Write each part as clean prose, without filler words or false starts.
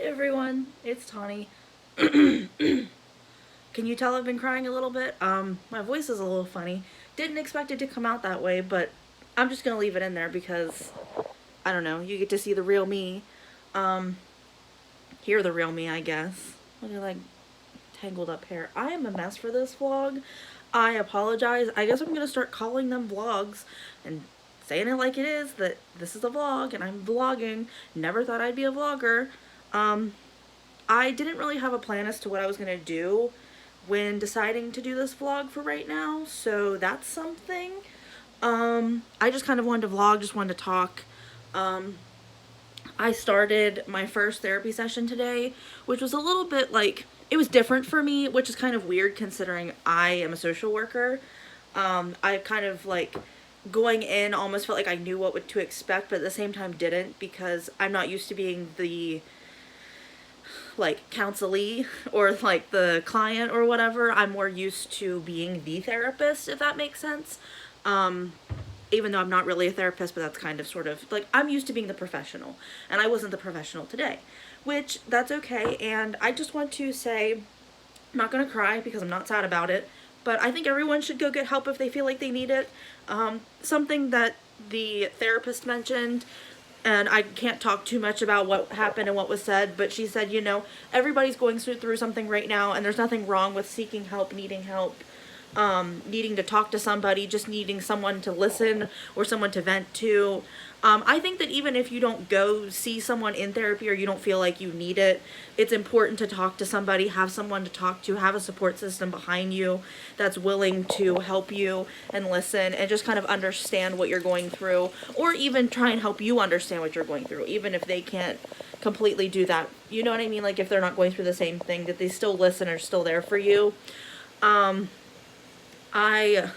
everyone, it's Tawney. Can you tell I've been crying a little bit? My voice is a little funny. Didn't expect it to come out that way, but I'm just gonna leave it in there because I don't know. You get to see the real me, um, hear the real me, I guess. Look at like tangled up hair. I am a mess for this vlog. I apologize. I guess I'm gonna start calling them vlogs and saying it like it is. That this is a vlog and I'm vlogging. Never thought I'd be a vlogger. Um, I didn't really have a plan as to what I was gonna do when deciding to do this vlog for right now, so that's something. I just kind of wanted to vlog, just wanted to talk. Um, I started my first therapy session today, which was a little bit like, it was different for me, which is kind of weird considering I am a social worker. I kind of like going in almost felt like I knew what to expect, but at the same time didn't, because I'm not used to being the like counselee or like the client or whatever. I'm more used to being the therapist, if that makes sense. Even though I'm not really a therapist, but that's kind of sort of like, I'm used to being the professional, and I wasn't the professional today, which that's okay. And I just want to say, I'm not gonna cry because I'm not sad about it, but I think everyone should go get help if they feel like they need it. Something that the therapist mentioned, and I can't talk too much about what happened and what was said, but she said, everybody's going through something right now, and there's nothing wrong with seeking help, needing to talk to somebody, just needing someone to listen or someone to vent to. I think that even if you don't go see someone in therapy or you don't feel like you need it, it's important to talk to somebody, have someone to talk to, have a support system behind you that's willing to help you and listen and just kind of understand what you're going through, or even try and help you understand what you're going through, even if they can't completely do that. You know what I mean? Like if they're not going through the same thing, that they still listen or still there for you. I,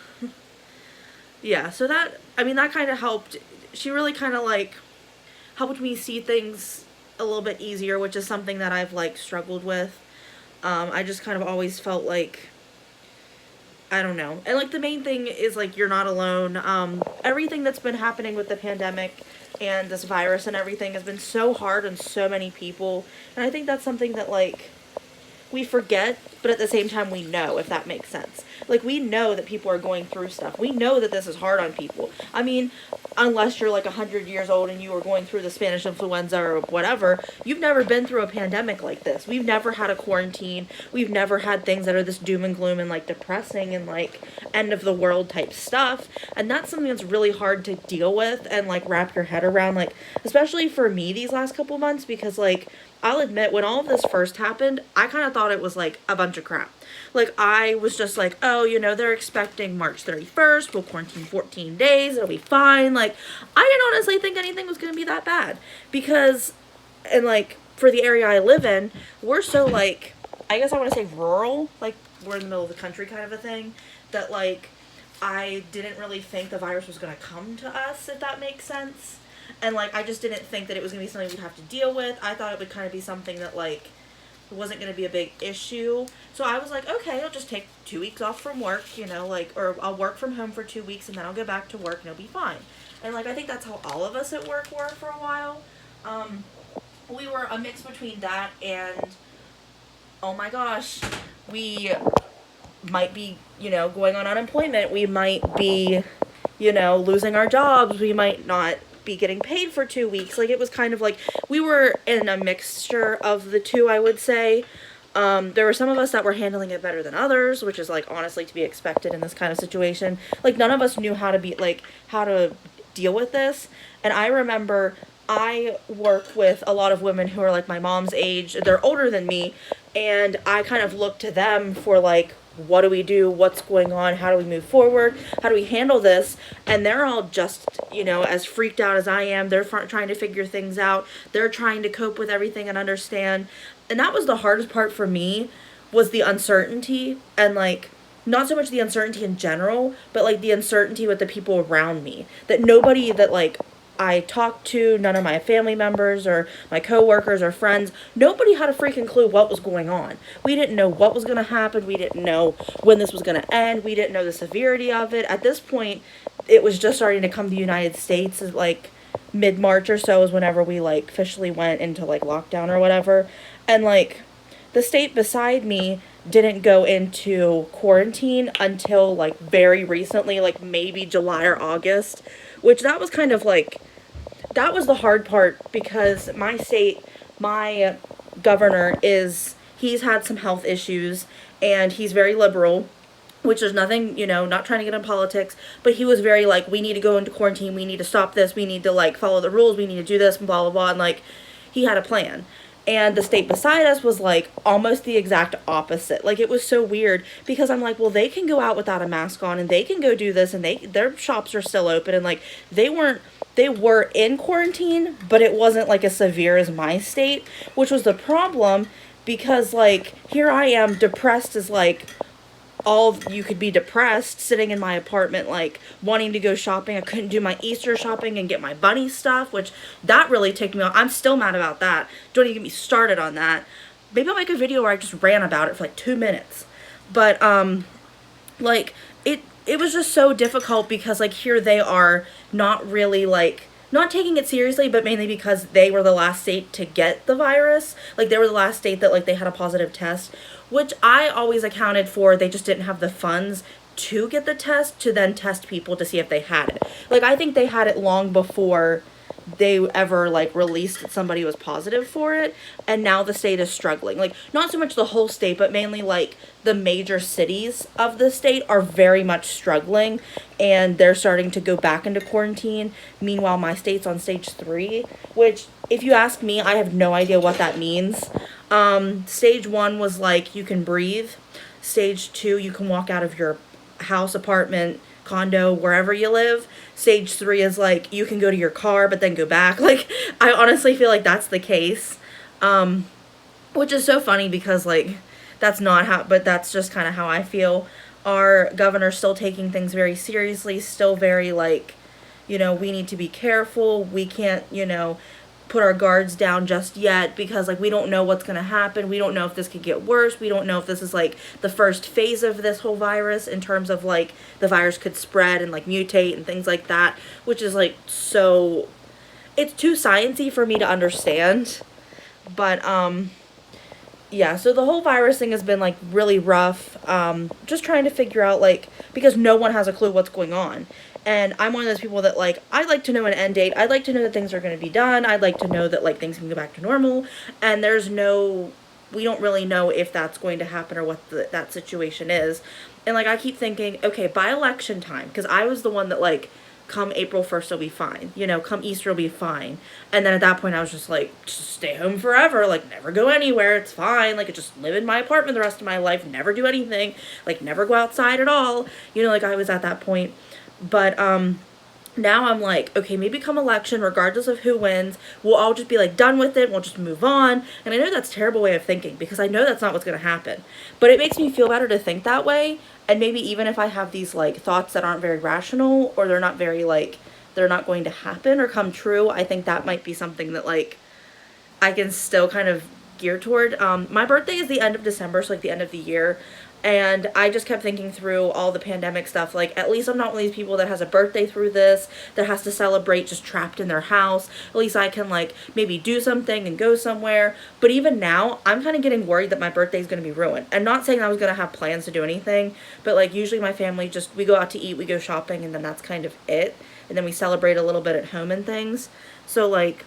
yeah, so that kind of helped. She really kind of like helped me see things a little bit easier, which is something that I've like struggled with. I just kind of always felt like, I don't know. And like the main thing is like, you're not alone. Everything that's been happening with the pandemic and this virus and everything has been so hard on so many people. And I think that's something that like we forget, but at the same time we know, if that makes sense. Like we know that people are going through stuff. We know that this is hard on people. I mean, unless you're like 100 years old and you were going through the Spanish influenza or whatever, you've never been through a pandemic like this. We've never had a quarantine. We've never had things that are this doom and gloom and like depressing and like end of the world type stuff. And that's something that's really hard to deal with and like wrap your head around, like especially for me these last couple months, because like I'll admit, when all of this first happened, I kind of thought it was like a bunch of crap. Like I was just like, oh, they're expecting March 31st, we'll quarantine 14 days, it'll be fine. Like I didn't honestly think anything was going to be that bad, because, and like for the area I live in, we're so like, I guess I want to say rural, like we're in the middle of the country kind of a thing, that like I didn't really think the virus was going to come to us, if that makes sense. And like I just didn't think that it was going to be something we'd have to deal with. I thought it would kind of be something that like wasn't going to be a big issue. So I was like, okay, I'll just take 2 weeks off from work, like, or I'll work from home for 2 weeks and then I'll go back to work and it'll be fine. And like I think that's how all of us at work were for a while. We were a mix between that and, oh my gosh, we might be, going on unemployment. We might be, losing our jobs. We might not be getting paid for 2 weeks. Like it was kind of like we were in a mixture of the two, I would say. There were some of us that were handling it better than others, which is like honestly to be expected in this kind of situation. Like none of us knew how to deal with this. And I remember I work with a lot of women who are like my mom's age. They're older than me, and I kind of look to them for like, what do we do? What's going on? How do we move forward? How do we handle this? And they're all just, as freaked out as I am. They're trying to figure things out. They're trying to cope with everything and understand. And that was the hardest part for me, was the uncertainty, and like, not so much the uncertainty in general, but like the uncertainty with the people around me. That nobody that like I talked to, none of my family members or my coworkers or friends, nobody had a freaking clue what was going on. We didn't know what was going to happen. We didn't know when this was going to end. We didn't know the severity of it. At this point, it was just starting to come to the United States. Like mid-March or so is whenever we like officially went into like lockdown or whatever. And like the state beside me didn't go into quarantine until like very recently, like maybe July or August, which that was kind of like, that was the hard part because my state, my governor is, he's had some health issues and he's very liberal, which is nothing, you know, not trying to get in politics, but he was very like, we need to go into quarantine, we need to stop this, we need to like follow the rules, we need to do this, and blah blah blah, and like he had a plan. And the state beside us was like almost the exact opposite. Like it was so weird because I'm like, well, they can go out without a mask on and they can go do this and their shops are still open, and like they were in quarantine, but it wasn't like as severe as my state, which was the problem because like here I am depressed as like all you could be, depressed sitting in my apartment like wanting to go shopping. I couldn't do my Easter shopping and get my bunny stuff, which that really ticked me off. I'm still mad about that. Don't even get me started on that. Maybe I'll make a video where I just ran about it for like 2 minutes. But like it was just so difficult because like here they are not really like not taking it seriously, but mainly because they were the last state to get the virus. Like they were the last state that like they had a positive test, which I always accounted for. They just didn't have the funds to get the test to then test people to see if they had it. Like I think they had it long before they ever like released that somebody was positive for it, and now the state is struggling. Like not so much the whole state, but mainly like the major cities of the state are very much struggling, and they're starting to go back into quarantine. Meanwhile, my state's on stage 3, which if you ask me, I have no idea what that means. Stage 1 was like you can breathe. Stage 2, you can walk out of your house, apartment, condo, wherever you live. Stage 3 is like you can go to your car but then go back. Like I honestly feel like that's the case, which is so funny because like that's not how, but that's just kind of how I feel. Our governor's still taking things very seriously, still very like, you know, we need to be careful, we can't, you know, put our guards down just yet because like we don't know what's going to happen. We don't know if this could get worse. We don't know if this is like the first phase of this whole virus in terms of like the virus could spread and like mutate and things like that, which is like so, it's too sciencey for me to understand. But yeah, so the whole virus thing has been like really rough. Just trying to figure out like, because no one has a clue what's going on. And I'm one of those people that, like, I'd like to know an end date. I'd like to know that things are going to be done. I'd like to know that, like, things can go back to normal. And we don't really know if that's going to happen or what that situation is. And, like, I keep thinking, okay, by election time, because I was the one that, like, come April 1st, will be fine. You know, come Easter, will be fine. And then at that point, I was just like, just stay home forever. Like, never go anywhere. It's fine. Like, just live in my apartment the rest of my life. Never do anything. Like, never go outside at all. You know, like, I was at that point. But now I'm like, okay, maybe come election, regardless of who wins, we'll all just be like done with it. We'll just move on. And I know that's a terrible way of thinking because I know that's not what's going to happen. But it makes me feel better to think that way. And maybe even if I have these like thoughts that aren't very rational or they're not very like, they're not going to happen or come true, I think that might be something that like I can still kind of gear toward. My birthday is the end of December, so like the end of the year. And I just kept thinking through all the pandemic stuff. Like, at least I'm not one of these people that has a birthday through this, that has to celebrate just trapped in their house. At least I can, like, maybe do something and go somewhere. But even now, I'm kind of getting worried that my birthday is going to be ruined. And not saying I was going to have plans to do anything, but, like, usually my family just, we go out to eat, we go shopping, and then that's kind of it. And then we celebrate a little bit at home and things. So, like,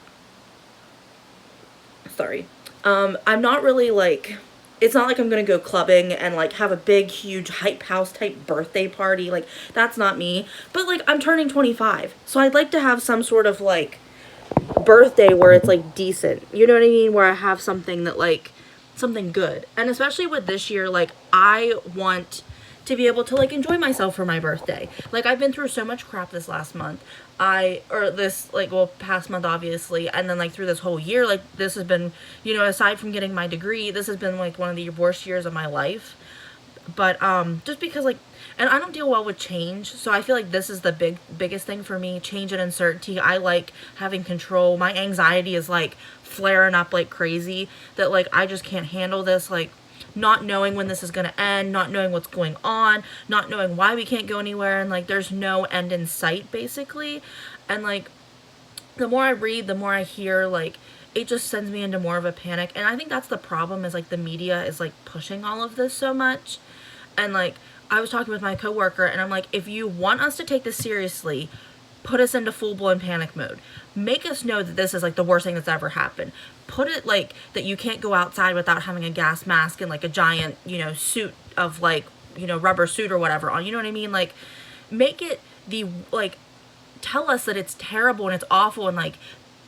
sorry. I'm not really, like... It's not like I'm going to go clubbing and, like, have a big, huge hype house type birthday party. Like, that's not me. But, like, I'm turning 25. So I'd like to have some sort of, like, birthday where it's, like, decent. You know what I mean? Where I have something that, like, something good. And especially with this year, like, I want to be able to, like, enjoy myself for my birthday. Like, I've been through so much crap this last month. Past month, obviously, and then, like, through this whole year, like, this has been, you know, aside from getting my degree, this has been, like, one of the worst years of my life. But, just because, like, and I don't deal well with change, so I feel like this is the biggest thing for me, change and uncertainty. I like having control. My anxiety is, like, flaring up like crazy, that, like, I just can't handle this, like, not knowing when this is going to end, not knowing what's going on, not knowing why we can't go anywhere, and, like, there's no end in sight, basically. And, like, the more I read, the more I hear, like, it just sends me into more of a panic. And I think that's the problem, is like the media is like pushing all of this so much. And like, I was talking with my coworker and I'm like, if you want us to take this seriously, put us into full-blown panic mode. Make us know that this is like the worst thing that's ever happened. Put it like that you can't go outside without having a gas mask and like a giant, you know, suit of like, you know, rubber suit or whatever on. You know what I mean? Like, make it the, like, tell us that it's terrible and it's awful, and like,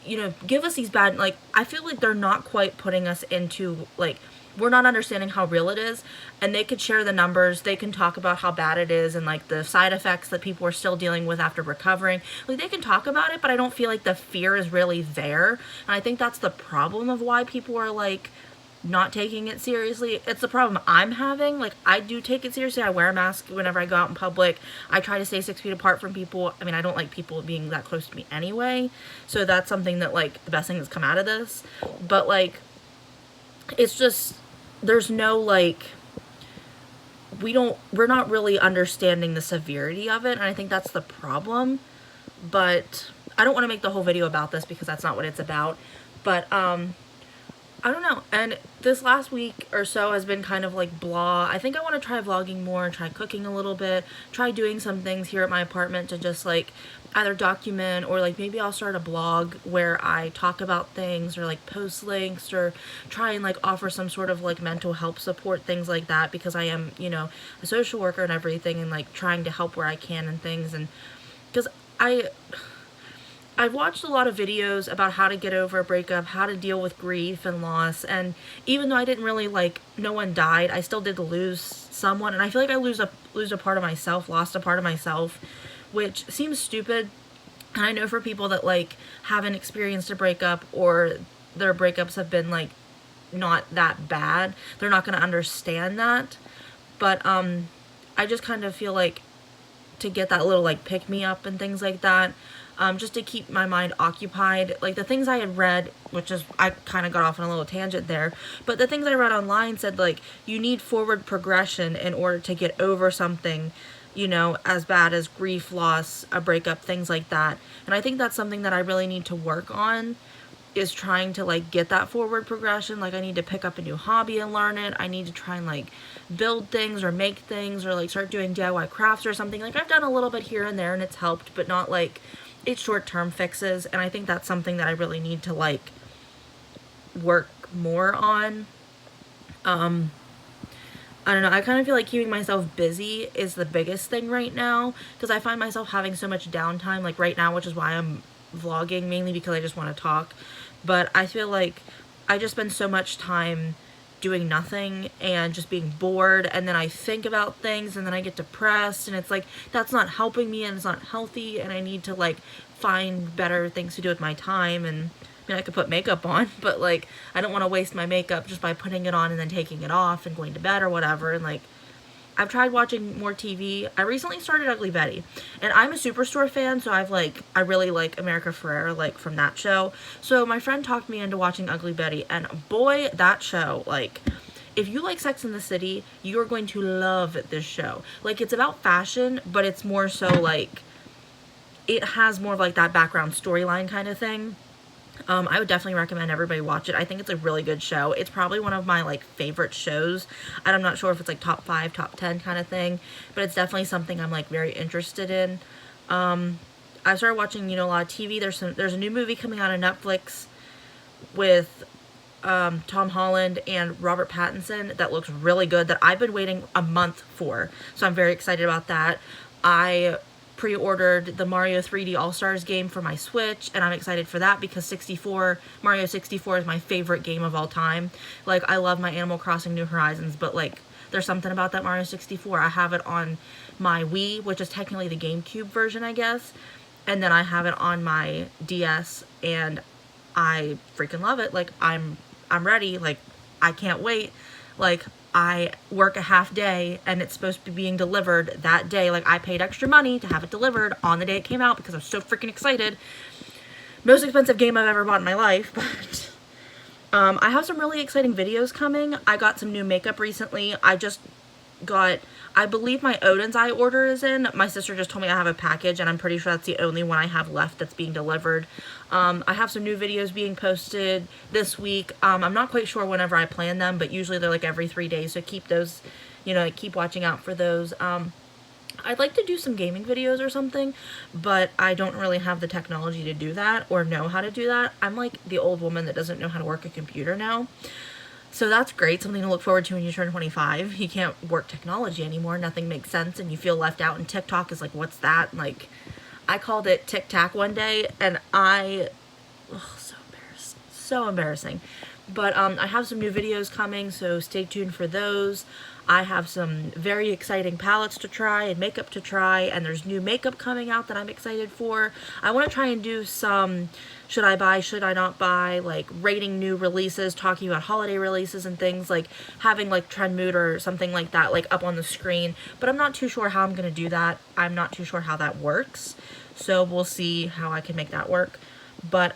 you know, give us these bad, like, I feel like they're not quite putting us into, like, we're not understanding how real it is. And they could share the numbers, they can talk about how bad it is and like the side effects that people are still dealing with after recovering. Like, they can talk about it, but I don't feel like the fear is really there. And I think that's the problem of why people are like not taking it seriously. It's the problem I'm having. Like, I do take it seriously. I wear a mask whenever I go out in public. I try to stay 6 feet apart from people. I mean, I don't like people being that close to me anyway. So that's something that, like, the best thing that's come out of this. But, like, it's just, there's no, like, we're not really understanding the severity of it. And I think that's the problem. But I don't want to make the whole video about this because that's not what it's about. But, I don't know. And this last week or so has been kind of like blah. I think I want to try vlogging more, try cooking a little bit, try doing some things here at my apartment to just like either document, or like maybe I'll start a blog where I talk about things or like post links, or try and like offer some sort of like mental health support, things like that, because I am, you know, a social worker and everything, and like trying to help where I can and things. And because I've watched a lot of videos about how to get over a breakup, how to deal with grief and loss, and even though I didn't really, like, no one died, I still did lose someone, and I feel like I lose a part of myself, lost a part of myself, which seems stupid. And I know for people that, like, haven't experienced a breakup, or their breakups have been, like, not that bad, they're not going to understand that. But, I just kind of feel like to get that little, like, pick-me-up and things like that, just to keep my mind occupied. Like, the things I had read, which is, I kind of got off on a little tangent there, but the things I read online said, like, you need forward progression in order to get over something, you know, as bad as grief, loss, a breakup, things like that. And I think that's something that I really need to work on, is trying to, like, get that forward progression. Like, I need to pick up a new hobby and learn it. I need to try and, like, build things or make things, or, like, start doing DIY crafts or something. Like, I've done a little bit here and there and it's helped, but not, like, it's short-term fixes. And I think that's something that I really need to, like, work more on. I don't know, I kind of feel like keeping myself busy is the biggest thing right now, because I find myself having so much downtime, like right now, which is why I'm vlogging, mainly because I just want to talk. But I feel like I just spend so much time doing nothing and just being bored, and then I think about things and then I get depressed, and it's like, that's not helping me and it's not healthy, and I need to, like, find better things to do with my time. And I mean, I could put makeup on, but, like, I don't want to waste my makeup just by putting it on and then taking it off and going to bed or whatever. And, like, I've tried watching more TV. I recently started Ugly Betty, and I'm a Superstore fan, so I really like America Ferrera, like, from that show. So my friend talked me into watching Ugly Betty, and boy, that show, like, if you like Sex and the City, you're going to love this show. Like, it's about fashion, but it's more so, like, it has more of, like, that background storyline kind of thing. I would definitely recommend everybody watch it. I think it's a really good show. It's probably one of my, like, favorite shows. And I'm not sure if it's, like, top 5, top 10 kind of thing, but it's definitely something I'm, like, very interested in. I started watching, you know, a lot of TV. There's a new movie coming out on Netflix with Tom Holland and Robert Pattinson that looks really good, that I've been waiting a month for. So I'm very excited about that. I pre-ordered the Mario 3D All-Stars game for my Switch, and I'm excited for that because Mario 64 is my favorite game of all time. Like, I love my Animal Crossing New Horizons, but, like, there's something about that Mario 64. I have it on my Wii, which is technically the GameCube version, I guess, and then I have it on my DS, and I freaking love it. Like, I'm ready. Like, I can't wait. Like, I work a half day and it's supposed to be being delivered that day. Like, I paid extra money to have it delivered on the day it came out because I'm so freaking excited. Most expensive game I've ever bought in my life, but I have some really exciting videos coming. I got some new makeup recently. I just got, I believe my Odin's Eye order is in. My sister just told me I have a package, and I'm pretty sure that's the only one I have left that's being delivered. I have some new videos being posted this week. I'm not quite sure whenever I plan them, but usually they're like every 3 days, so keep those, you know, keep watching out for those. I'd like to do some gaming videos or something, but I don't really have the technology to do that or know how to do that. I'm like the old woman that doesn't know how to work a computer now. So that's great, something to look forward to when you turn 25. You can't work technology anymore, nothing makes sense, and you feel left out, and TikTok is like, what's that? Like, I called it Tic Tac one day, and so embarrassing, so embarrassing. But I have some new videos coming, so stay tuned for those. I have some very exciting palettes to try and makeup to try, and there's new makeup coming out that I'm excited for. I want to try and do some should I buy, should I not buy, like rating new releases, talking about holiday releases and things, like having like Trend Mood or something like that like up on the screen. But I'm not too sure how I'm going to do that. I'm not too sure how that works. So we'll see how I can make that work. But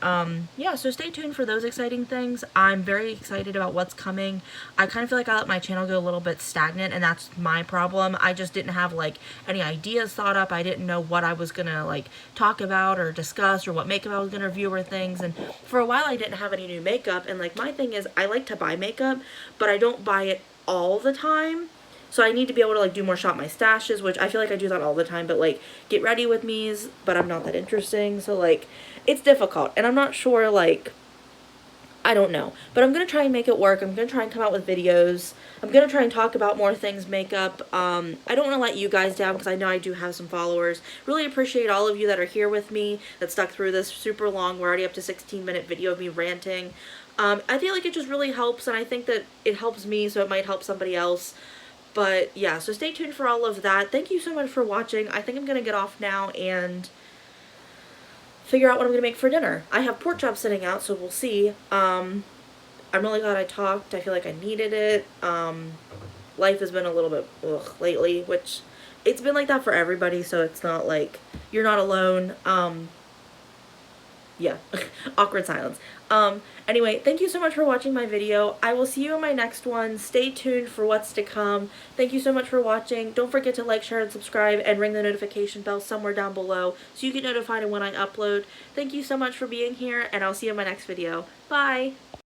yeah, so stay tuned for those exciting things. I'm very excited about what's coming. I kind of feel like I let my channel go a little bit stagnant, and that's my problem. I just didn't have like any ideas thought up. I didn't know what I was gonna like talk about or discuss, or what makeup I was gonna review or things. And for a while I didn't have any new makeup, and like my thing is I like to buy makeup, but I don't buy it all the time. So I need to be able to like do more shop my stashes, which I feel like I do that all the time, but like get ready with me's, but I'm not that interesting. So like it's difficult, and I'm not sure, like, I don't know, but I'm going to try and make it work. I'm going to try and come out with videos. I'm going to try and talk about more things makeup. I don't want to let you guys down because I know I do have some followers. Really appreciate all of you that are here with me, that stuck through this super long. We're already up to 16-minute video of me ranting. I feel like it just really helps, and I think that it helps me, so it might help somebody else. But yeah, so stay tuned for all of that. Thank you so much for watching. I think I'm going to get off now and figure out what I'm going to make for dinner. I have pork chops sitting out, so we'll see. I'm really glad I talked. I feel like I needed it. Life has been a little bit lately, which it's been like that for everybody, so it's not like you're not alone. Yeah, awkward silence. Anyway, thank you so much for watching my video. I will see you in my next one. Stay tuned for what's to come. Thank you so much for watching. Don't forget to like, share, and subscribe, and ring the notification bell somewhere down below so you get notified when I upload. Thank you so much for being here, and I'll see you in my next video. Bye!